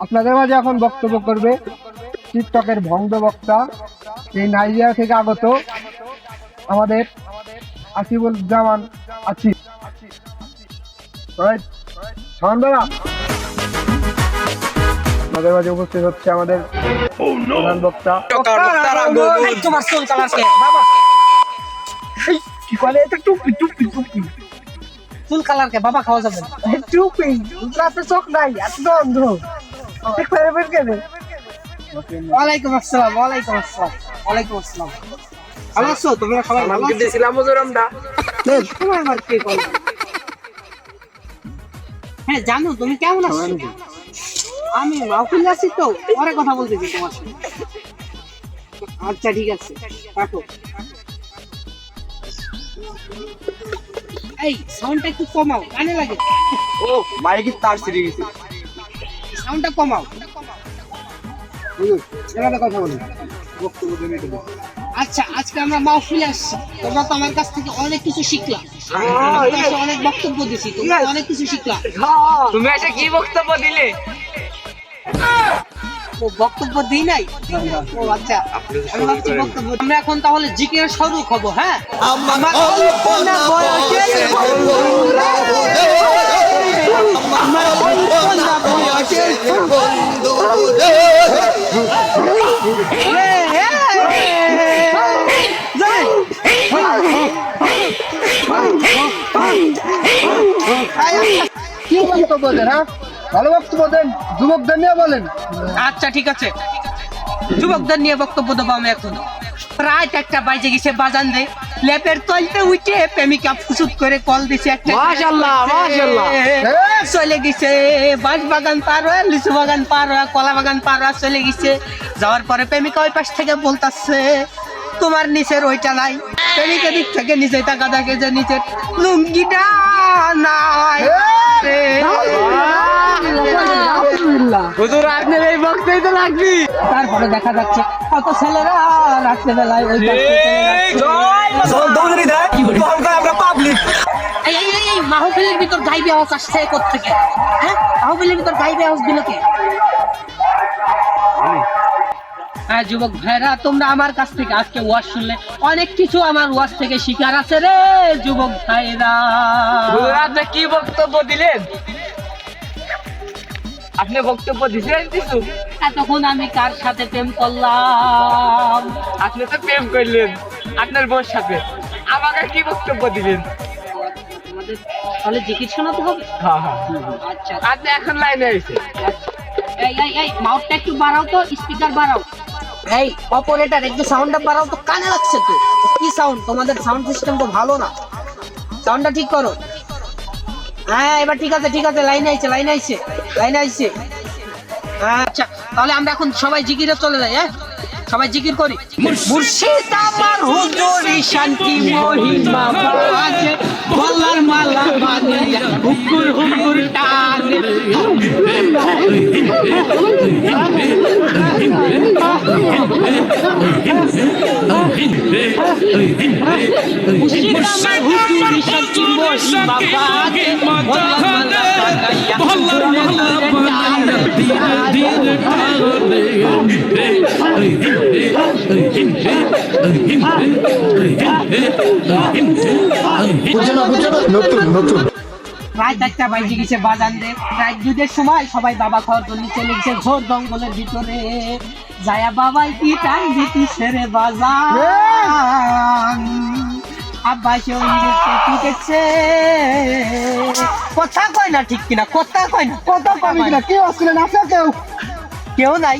আপনাদের মাঝে এখন বক্তব্য করবে টিকটকের ভঙ্গ বক্তা, এই নাইজেরিয়া থেকে আগত আমাদের আসিফুল জামান আসিফ। শাওন বাবা, আমাদের মাঝে উপস্থিত হচ্ছে আমাদের প্রধান বক্তা। কি বলে এটা? টুপি টুপি টুপি চুল কালার কে বাবা খাওয়া যাবে না। টুপি রাতে চোখ নাই, এত অন্ধ ঠিক পারবেন কেন? ওয়ালাইকুম আসসালাম, ওয়ালাইকুম আসসালাম, ওয়ালাইকুম আসসালাম। ভালো আছো তোমরা সবাই? ভালো আছো? দিছিলাম হুজুরমটা। তোমার আবার কে কল? হ্যাঁ জানো তুমি কেমন আছো? আমি মাহফিল আছি তো, পরে কথা বলতেছি তোমার সাথে। আচ্ছা ঠিক আছে, কাটো। এই সাউন্ডটা একটু কমাও, কানে লাগে। ও মাইকের তার ছিঁড়ে গেছে। সাউন্ডটা কমাও। এভাবে কথা বলি। আচ্ছা আজকে আমরা মাহফিলে আসছি, তোমরা তো আমার কাছ থেকে অনেক কিছু শিখলা। আমি এসে অনেক বক্তব্য দিছি, তোমরা অনেক কিছু শিখলা। তুমি এসে কি বক্তব্য দিলে? ও বক্তব্য দিই নাই। ও আচ্ছা, আমি ভাবছি বক্তব্য। আমরা এখন তাহলে জিকিরের শুরু হবো। হ্যাঁ, আমার কল্পনা বয়সের বন্ধুরা, আমার কল্পনা বয়সের বন্ধুরা। কি বক্তব্য দেন? হ্যাঁ, ভালো বক্তব্য দেন, যুবকদের নিয়ে বলেন। আচ্ছা ঠিক আছে, যুবকদের নিয়ে বক্তব্য দেবো আমি এখন। প্রায় একটা বাইজে গেছে, বাজান দে লেপের তলতে উঠে প্রেমিকা ফুসুত করে কল দিছে একটা। মাশাআল্লাহ, মাশাআল্লাহ। চলে গেছে, বাঁশ বাগান পার হয়ে, লিচু বাগান পার হয়ে, কলা বাগান পার হয়ে চলে গেছে। যাওয়ার পরে প্রেমিকা ওই পাশ থেকে বলতাছে, তোমার নিচের ওইটা নাই। প্রেমিকা দিক থেকে নিচে টাকা দেখে যে নিচের লুঙ্গিটা নাই। হুজুর আপনার এই বক্তব্যই তো লাগবে। তারপরে দেখা যাচ্ছে কত ছেলেরা রাত্রেবেলায় ওই এই মাহফিলের ভিতর গাইবে আওয়াজ আসছে কোত্থেকে? হ্যাঁ, মাহফিলের ভিতর গাইবে আওয়াজ দিল কে? হ্যাঁ যুবক ভাইরা, তোমরা আমার কাছ থেকে আজকে ওয়াজ শুনলে অনেক কিছু আমার ওয়াজ থেকে শিকার আছে রে যুবক ভাইরা। আপনি কি বক্তব্য দিলেন? আপনি বক্তব্য দিলেন কিছু? এতক্ষণ আমি কার সাথে প্রেম করলাম? আপনি তো প্রেম করলেন আপনার বউর সাথে, আমাকে কি বক্তব্য দিলেন? আমাদের তাহলে জিকির শোনাতে হবে। হ্যাঁ হ্যাঁ, আচ্ছা আপনি এখন লাইনে এসে। এই এই এই মাউথটা একটু বাড়াও তো, স্পিকার বাড়াও। এই অপারেটর একটু সাউন্ডটা বাড়াও তো, কানে লাগছে তো। কি সাউন্ড? তোমাদের সাউন্ড সিস্টেম তো ভালো না, সাউন্ডটা ঠিক করো। হ্যাঁ এবার ঠিক আছে, ঠিক আছে, লাইন আইছে, লাইন আইছে, লাইন আইছে। আচ্ছা তাহলে আমরা এখন সবাই জিকিরে চলে যাই। হ্যাঁ সবাই জিকির করি। মুর্শিদ আমার হুজুরি শান্তি মহিমা বাজে, গলার মালা বাঁধিয়া হুকুর হুকুর টানে। মুর্শিদ আমার হুজুরি শান্তি মহিমা বাজে, গলার মালা বাঁধাইয়া হুকুর হুকুর টানে। রাত একটা বাইজে গেছে, বাজান দে রাত 2টার সময় সবাই বাবা খাওয়ার জন্য চলে গেছে ঝোর জঙ্গলের ভিতরে। যায়া বাবাই কি টান দিতি সেরে বাজান, আব্বা সে ঠিকছে কথা কয় না, ঠিক কিনা? কথা কয় না, কথা কয় না। কেউ আসছিলেন? আছে কেউ? কেউ নাই,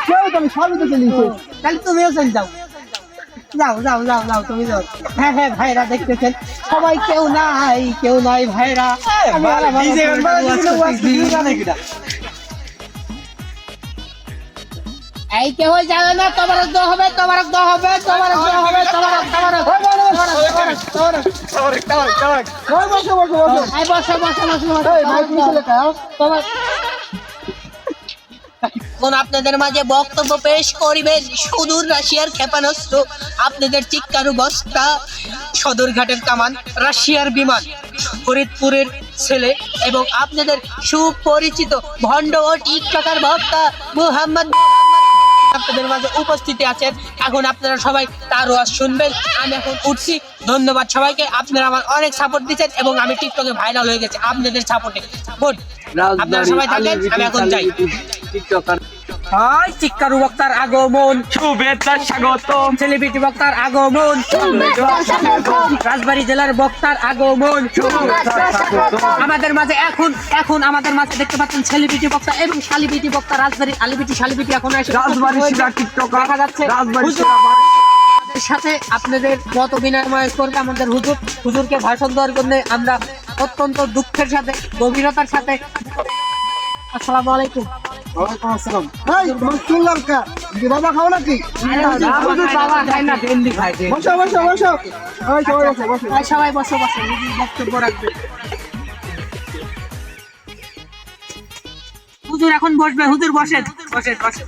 কেউ তো আমি সবই তো চলিয়েছি। তাহলে তুমিও চলে যাও, যাও যাও যাও যাও, তুমি যাও। হ্যাঁ হ্যাঁ ভাইরা দেখতেছেন সবাই, কেউ নাই, কেউ নাই ভাইরা। এই কেউ যাবে না, তোমার দেওয়া হবে, তোমার দেওয়া হবে, তোমার দেওয়া হবে, তোমার আপনাদের মাঝে বক্তব্য পেশ করিবেন সুদূর রাশিয়ার ক্ষেপণাস্ত্র, আপনাদের চিৎকার বস্তা, সদরঘাটের কামান, রাশিয়ার বিমান, ফরিদপুরের ছেলে এবং আপনাদের সুপরিচিত ভণ্ড ও টিকটকার বক্তা মুহাম্মদ আপনাদের মাঝে উপস্থিতি আছেন। এখন আপনারা সবাই তার ওয়াজ শুনবেন। আমি এখন উঠছি। ধন্যবাদ সবাইকে, আপনারা আমার অনেক সাপোর্ট দিচ্ছেন এবং আমি টিকটকে ভাইরাল হয়ে গেছি আপনাদের সাপোর্টে। গুড, আপনারা সবাই থাকেন, আমি এখন যাই। হাই, চিৎকারু বক্তার আগমন, শুভেচ্ছা স্বাগতম, সেলিব্রিটি বক্তার আগমন, রাজবাড়ী জেলার বক্তার আগমন আমাদের মাঝে। এখন আমাদের মাঝে দেখতে পাচ্ছেন সেলিব্রিটি বক্তা এবং শালিব্রিটি বক্তা, রাজবাড়ী আলিব্রিটি শালিব্রিটি এখন এসে দেখা যাচ্ছে। আমাদের সাথে আপনাদের মত বিনিময় করবে আমাদের হুজুরকে ভাষণ দেওয়ার জন্য আমরা অত্যন্ত দুঃখের সাথে, গভীরতার সাথে। আসসালামু আলাইকুম। ওয়ালাইকুম আসসালাম। এই তোমার চুল লঙ্কা বাবা খাও নাকি? বাবা খায় না, ভেন্ডি খায়। বসো বসো বসো, এই সবাই বসো বসো, সবাই বসো বসো, হুজুর বক্তব্য রাখবে। হুজুর এখন বসবে, হুজুর বসেন বসেন বসেন।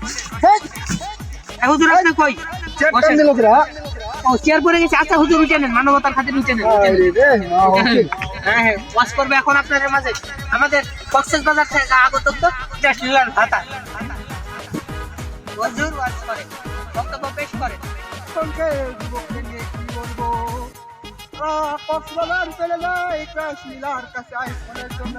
হুজুর আপনি কই? চেয়ার দিল কিরা? ও চেয়ার পরে গেছে। আচ্ছা হুজুর উঠে নেন, মানবতার খাতিরে উঠে নেন। আরে রে, হ্যাঁ, ওয়াজ করবে এখন আপনাদের মাঝে আমাদের কক্সবাজার থেকে আগত ন্যাশনাল ভাতা। হুজুর ওয়াজ করে, বক্তব্য পেশ করে। সঙ্গে যুবককে নিয়ে কি বলবো? কক্সবাজার চলে যাই, ক্রাশ নীলার কাছে আইফোনের জন্য।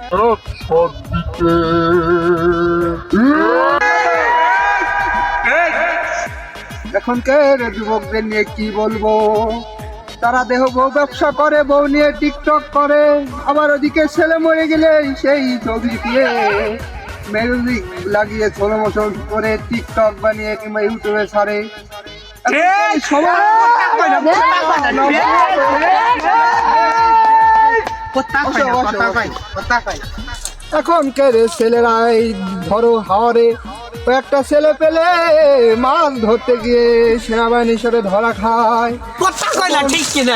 এখনকার যুবকদের নিয়ে কি বলবো? তারা দেহ বউ ব্যবসা করে, বউ নিয়ে টিকটক করে, আবার ওদিকে ছেলে মরে গেলে সেই ছবি দিয়ে মিউজিক লাগিয়ে স্লো মোশন করে টিকটক বানিয়ে কিংবা ইউটিউবে ছাড়ে। এখনকার ছেলেরাই ধরো হাওয়ারে একটা ছেলে পেলে মাছ ধরতে গিয়ে সেনাবাহিনীর সাথে ধরা খায়। ঠিক কিনা?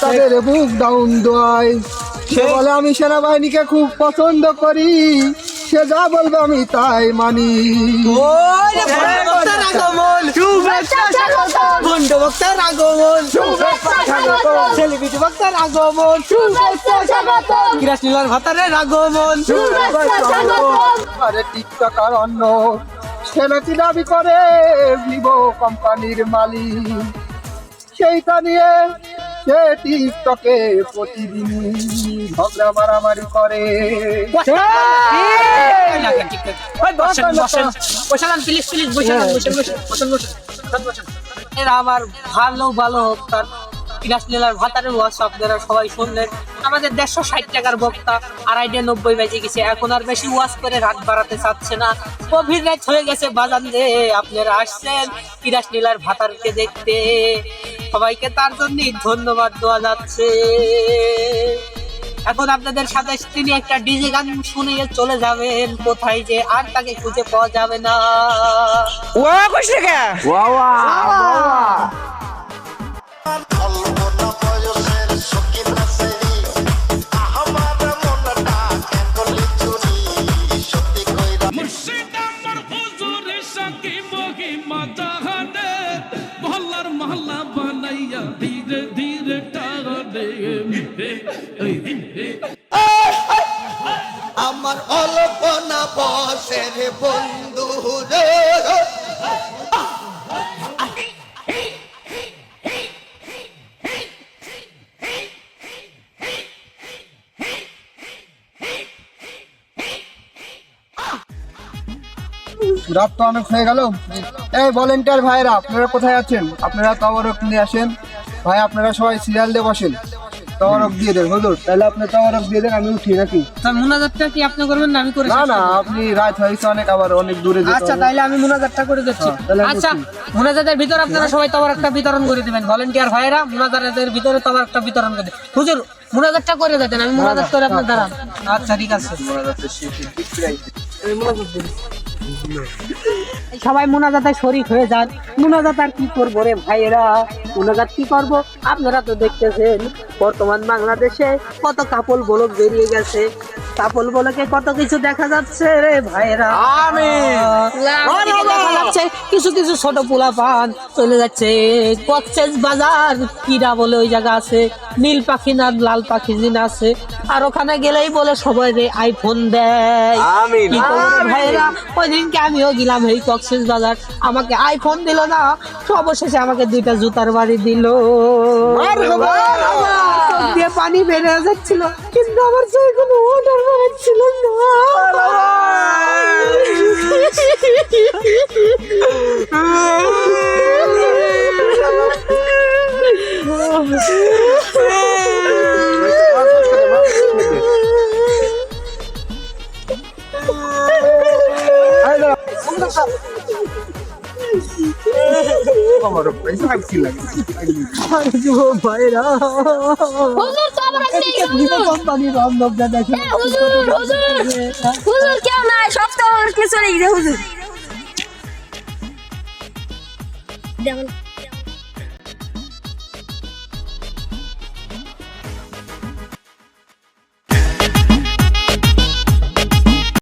তাদের বুক ডাউন দোয়ায়। সে বলে আমি সেনাবাহিনীকে খুব পছন্দ করি, সে যা বলবে আমি তাই মানি। ভণ্ড বক্তার আগমন, সেলিব্রিটি বক্তার আগমন, ক্রাশ নীলার ভাতারের আগমন। আরে টিকটকার অন্য সে নাকি দাবি করে ভিভো কোম্পানির মালিক, সেইটা নিয়ে সে টিকটকে প্রতিদিন ঝগড়া মারামারি করে। আমার ভালো ভালো হোক তার ক্রাশ নীলার ভাতারের ওয়াজ আপনারা সবাই শুনলেন। আমাদের 160 টাকার বক্তা 290 বেজে গেছে, এখন আর বেশি ওয়াজ করে রাত বাড়াতে চাচ্ছে না। গভীর রাত হয়ে গেছে, বাজান রে আপনারা আসছেন ক্রাশ নীলার ভাতারকে দেখতে। সবাইকে তার জন্য ধন্যবাদ দেওয়া যাচ্ছে। এখন আপনাদের সাথে তিনি একটা ডিজে গান শুনিয়ে চলে যাবেন কোথায় যে, আর তাকে খুঁজে পাওয়া যাবে না। মহল্লা বানাইয়া ধীরে ধীরে টানে আমার অল্পনা বসের বন্ধু রে। রাত তো অনেক হয়ে গেল। এই ভলেন্টিয়ার ভাইরা, আপনারা কোথায় আছেন? আপনারা তবরক নিয়ে আসেন। ভাই আপনারা সবাই সিরিয়াল দিয়ে বসেন, তবরক দিয়ে দেন। হুজুর তাহলে আপনি তবরক দিয়ে দেন, আমি উঠি নাকি? মুনাজাতটা কি আপনি করবেন না আমি করে? না না, আপনি রাত হয়েছে অনেক, আবার অনেক দূরে যেতে আচ্ছা হবে। তাইলে আমি মুনাজাতটা করে দিচ্ছি। তাহলে আমি আচ্ছা, উঠি। মুনাজাতের ভিতর আপনারা সবাই তবরকটা বিতরণ করে দিবেন। ভলেন্টিয়ার ভাইরা মুনাজাতের ভিতরে তবরকটা বিতরণ করে দিন। হুজুর মুনাজাতটা করে দেন, আমি মুনাজাত করে আপনার দাঁড়ান। আচ্ছা ঠিক আছে, সবাই মুনাজাতে শরীক হয়ে যান। মুনাজাত আর কি করবো রে ভাইয়েরা, মুনাজাত কি করব? আপনারা তো দেখতেছেন বর্তমান বাংলাদেশে কত কাপল ব্লগ বেরিয়ে গেছে। তাপল বলেকে কত কিছু দেখা যাচ্ছে রে ভাইরা। অনেকে দেখা যাচ্ছে কিছু কিছু ছোট পোলা পান চলে যাচ্ছে কক্সেস বাজার, কিরা বলে ওই জায়গা আছে, নীল পাখি না লাল পাখি জিন আছে, আর ওখানে গেলেই বলে সবাই রে আইফোন দেয়। কি করবো রে ভাইরা, ওই দিনকে আমিও গেলাম এই কক্সেস বাজার, আমাকে আইফোন দিল না, অবশেষে আমাকে 2টা জুতার বাড়ি দিল। চোখ দিয়ে পানি বেরিয়ে যাচ্ছিল, কিন্তু আমার সেই কোনো অর্ডার বেরোচ্ছিল আমার পয়সা কি লাগে ভাইরা। হুজুর তো আমরা নেই কোম্পানির অন্ধবটা দেখে হুজুর কেউ নাই, সব তো আমার কিছু নেই রে হুজুর। যেমন